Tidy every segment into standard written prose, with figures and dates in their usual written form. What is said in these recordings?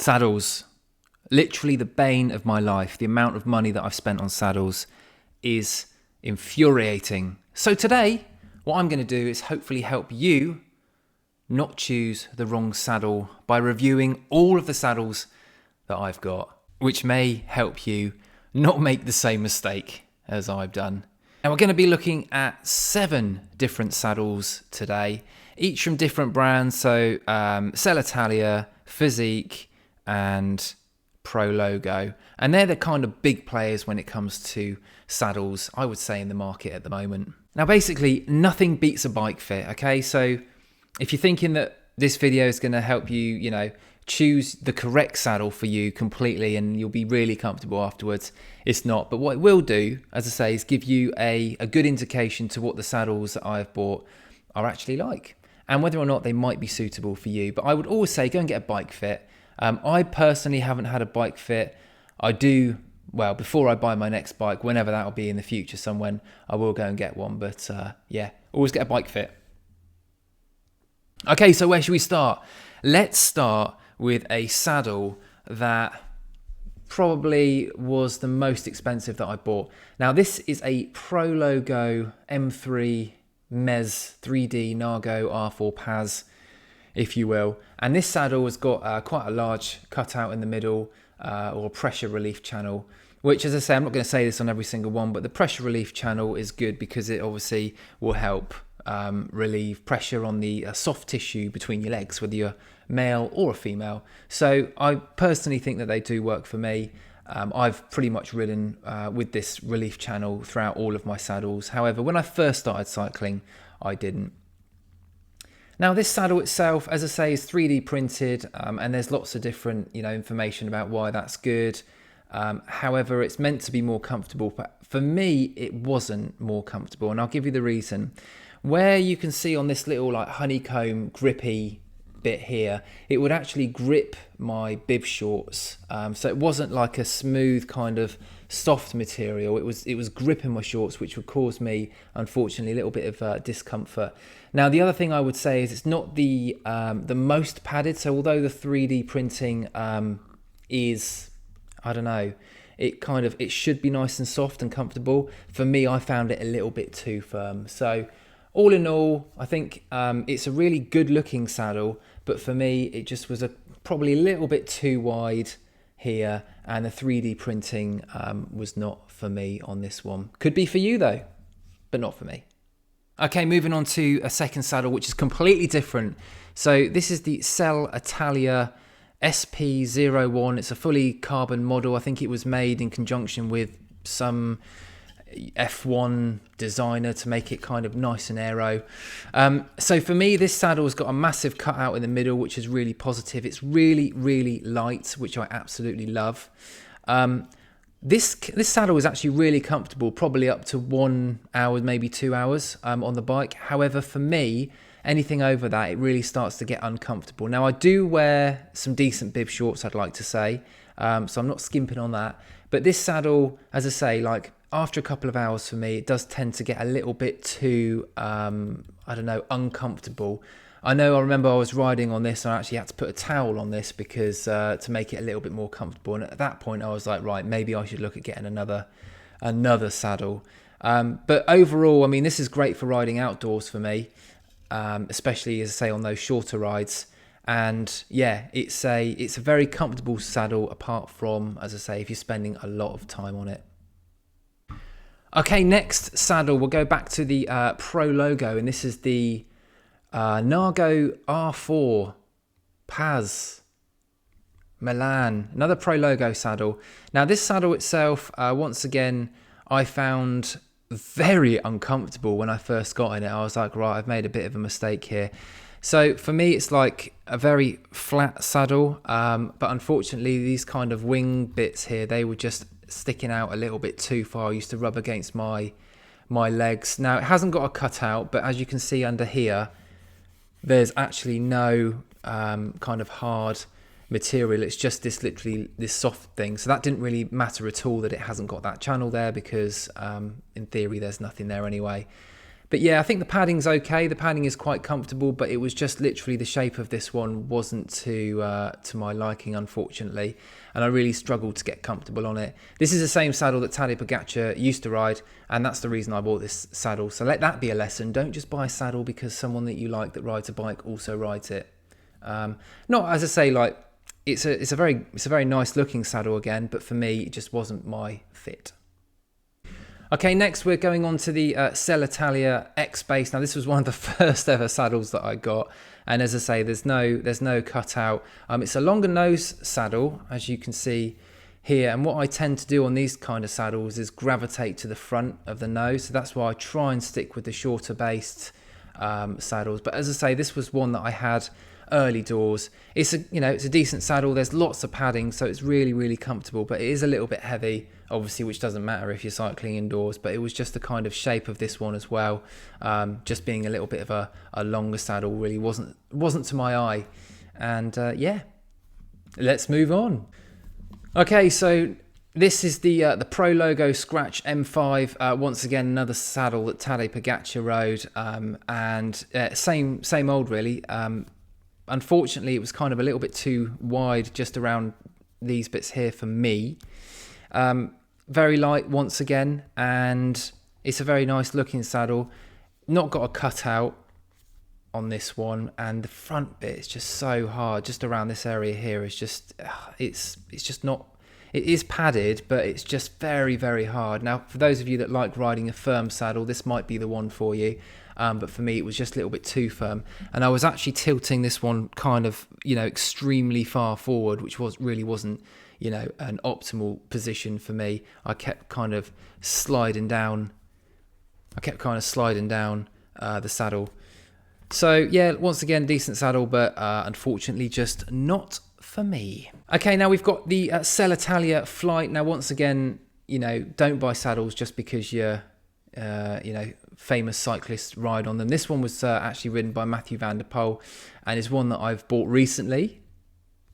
Saddles, literally the bane of my life. The amount of money that I've spent on saddles is infuriating. So today, what I'm going to do is hopefully help you not choose the wrong saddle by reviewing all of the saddles that I've got, which may help you not make the same mistake as I've done. Now we're going to be looking at 7 different saddles today, each from different brands. So Selle Italia, Fizik, and ProLogo, and they're the kind of big players when it comes to saddles, I would say, in the market at the moment. Now basically nothing beats a bike fit, okay? So if you're thinking that this video is going to help you, choose the correct saddle for you completely and you'll be really comfortable afterwards, it's not. But what it will do, as I say, is give you a good indication to what the saddles that I've bought are actually like and whether or not they might be suitable for you. But I would always say go and get a bike fit. I personally haven't had a bike fit. I do, well, before I buy my next bike, whenever that'll be in the future, somewhen, I will go and get one. But yeah, always get a bike fit. Okay, so where should we start? Let's start with a saddle that probably was the most expensive that I bought. Now this is a ProLogo M3 MES 3D Nago R4 PAS, if you will. And this saddle has got quite a large cutout in the middle, or a pressure relief channel, which, as I say, I'm not going to say this on every single one, but the pressure relief channel is good because it obviously will help relieve pressure on the soft tissue between your legs, whether you're male or a female. So I personally think that they do work for me. I've pretty much ridden with this relief channel throughout all of my saddles. However, when I first started cycling, I didn't. Now this saddle itself, as I say, is 3D printed, and there's lots of different information about why that's good. However, it's meant to be more comfortable, but for me it wasn't more comfortable, and I'll give you the reason. Where you can see on this little like honeycomb grippy bit here, it would actually grip my bib shorts, so it wasn't like a smooth kind of soft material. It was gripping my shorts, which would cause me, unfortunately, a little bit of discomfort. Now the other thing I would say is it's not the most padded. So although the 3D printing is, I don't know, it should be nice and soft and comfortable. For me, I found it a little bit too firm. So all in all, I think it's a really good looking saddle, but for me it just was probably a little bit too wide here, and the 3D printing was not for me on this one. Could be for you though, but not for me. Okay, moving on to a second saddle, which is completely different. So this is the Selle Italia SP01. It's a fully carbon model. I think it was made in conjunction with some F1 designer to make it kind of nice and aero. So for me, this saddle's got a massive cutout in the middle, which is really positive. It's really, really light, which I absolutely love. This saddle is actually really comfortable, probably up to 1 hour, maybe 2 hours on the bike. However, for me, anything over that, it really starts to get uncomfortable. Now, I do wear some decent bib shorts, I'd like to say, so I'm not skimping on that. But this saddle, as I say, like after a couple of hours for me, it does tend to get a little bit too, I don't know, uncomfortable. I remember I was riding on this and I actually had to put a towel on this because to make it a little bit more comfortable. And at that point I was like, right, maybe I should look at getting another saddle. But overall, I mean, this is great for riding outdoors for me, especially, as I say, on those shorter rides. And yeah, it's a very comfortable saddle, apart from, as I say, if you're spending a lot of time on it. Okay, next saddle, we'll go back to the ProLogo, and this is the Nago R4 PAS Milan, another ProLogo saddle. Now this saddle itself, once again, I found very uncomfortable when I first got in it. I was like, right, I've made a bit of a mistake here. So for me, it's like a very flat saddle, but unfortunately these kind of wing bits here, they were just sticking out a little bit too far. I used to rub against my legs. Now it hasn't got a cutout, but as you can see under here, there's actually no kind of hard material. It's just literally this soft thing. So that didn't really matter at all that it hasn't got that channel there, because in theory there's nothing there anyway. But yeah, I think the padding's okay. The padding is quite comfortable, but it was just literally the shape of this one wasn't to my liking, unfortunately. And I really struggled to get comfortable on it. This is the same saddle that Tadej Pogacar used to ride, and that's the reason I bought this saddle. So let that be a lesson. Don't just buy a saddle because someone that you like that rides a bike also rides it. Not, as I say, like it's a very nice looking saddle again, but for me, it just wasn't my fit. Okay, next we're going on to the Selle Italia X-Base. Now this was one of the first ever saddles that I got, and as I say, there's no cutout. It's a longer nose saddle, as you can see here, and what I tend to do on these kind of saddles is gravitate to the front of the nose, so that's why I try and stick with the shorter based saddles. But as I say, this was one that I had early doors. It's a decent saddle. There's lots of padding, so it's really comfortable, but it is a little bit heavy, obviously, which doesn't matter if you're cycling indoors. But it was just the kind of shape of this one as well, just being a little bit of a longer saddle really wasn't to my eye. And yeah, let's move on. Okay, so this is the ProLogo Scratch M5. Once again, another saddle that Tadej Pogacar rode, and same old really. Unfortunately, it was kind of a little bit too wide just around these bits here for me. Very light once again, and it's a very nice looking saddle. Not got a cutout on this one, and the front bit is just so hard. Just around this area here is just it's just not. It is padded, but it's just very hard. Now, for those of you that like riding a firm saddle, this might be the one for you. But for me, it was just a little bit too firm. And I was actually tilting this one kind of, extremely far forward, which really wasn't, an optimal position for me. I kept kind of sliding down. The saddle. So yeah, once again, decent saddle, but unfortunately just not for me. Okay, now we've got the Selle Italia Flite. Now, once again, don't buy saddles just because you're, famous cyclists ride on them. This one was actually ridden by Mathieu van der Poel, and is one that I've bought recently.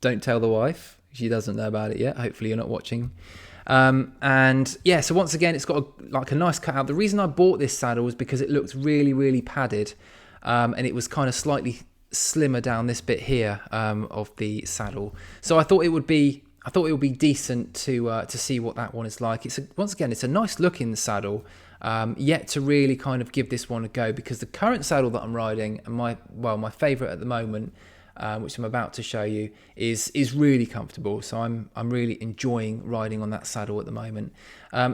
Don't tell the wife, she doesn't know about it yet. Hopefully you're not watching. And yeah, so once again, it's got a nice cutout. The reason I bought this saddle was because it looked really padded, and it was kind of slightly slimmer down this bit here of the saddle. So I thought it would be decent to see what that one is like. Once again, it's a nice looking saddle. Yet to really kind of give this one a go, because the current saddle that I'm riding, and my favourite at the moment, which I'm about to show you, is really comfortable. So I'm really enjoying riding on that saddle at the moment.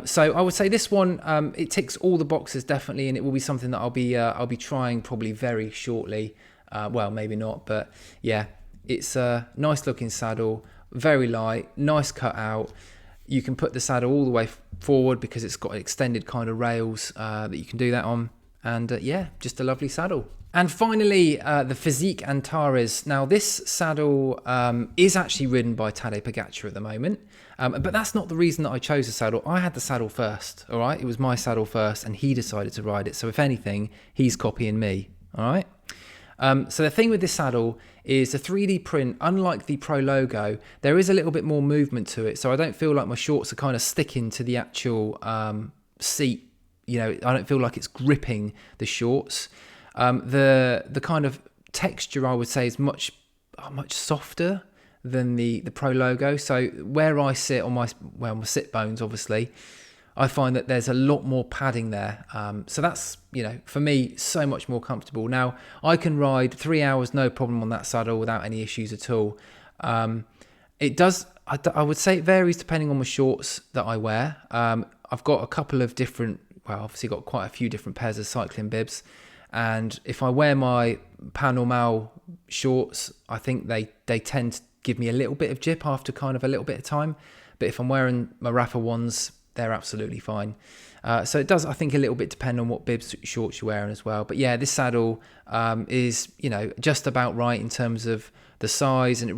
So I would say this one, it ticks all the boxes definitely, and it will be something that I'll be trying probably very shortly. Well, maybe not, but yeah, it's a nice looking saddle, very light, nice cutout. You can put the saddle all the way forward because it's got extended kind of rails that you can do that on. And yeah, just a lovely saddle. And finally, the Fizik Antares. Now, this saddle is actually ridden by Tadej Pogacar at the moment. But that's not the reason that I chose the saddle. I had the saddle first, all right? It was my saddle first, and he decided to ride it. So if anything, he's copying me, all right? So the thing with this saddle is the 3D print, unlike the ProLogo, there is a little bit more movement to it. So I don't feel like my shorts are kind of sticking to the actual seat. I don't feel like it's gripping the shorts. The kind of texture, I would say, is much softer than the ProLogo. So where I sit on my sit bones, obviously, I find that there's a lot more padding there. So that's, for me, so much more comfortable. Now, I can ride 3 hours, no problem on that saddle without any issues at all. It does, I would say it varies depending on the shorts that I wear. I've got a couple of different, obviously got quite a few different pairs of cycling bibs. And if I wear my Pas Normal shorts, I think they tend to give me a little bit of jip after kind of a little bit of time. But if I'm wearing my Rapha ones, they're absolutely fine. So it does, I think, a little bit depend on what bibs shorts you're wearing as well. But yeah, this saddle is, just about right in terms of the size, and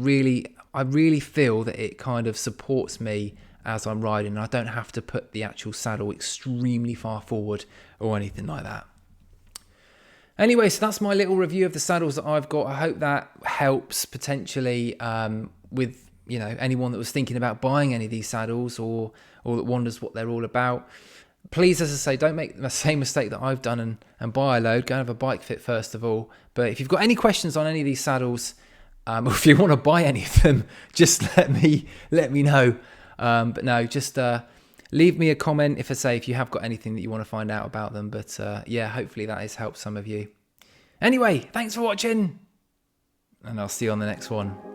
I really feel that it kind of supports me as I'm riding. I don't have to put the actual saddle extremely far forward or anything like that. Anyway, so that's my little review of the saddles that I've got. I hope that helps potentially with anyone that was thinking about buying any of these saddles or that wonders what they're all about. Please, as I say, don't make the same mistake that I've done and buy a load. Go and have a bike fit first of all. But if you've got any questions on any of these saddles, or if you want to buy any of them, just let me know. But no, just leave me a comment if you have got anything that you want to find out about them. But yeah, hopefully that has helped some of you. Anyway, thanks for watching, and I'll see you on the next one.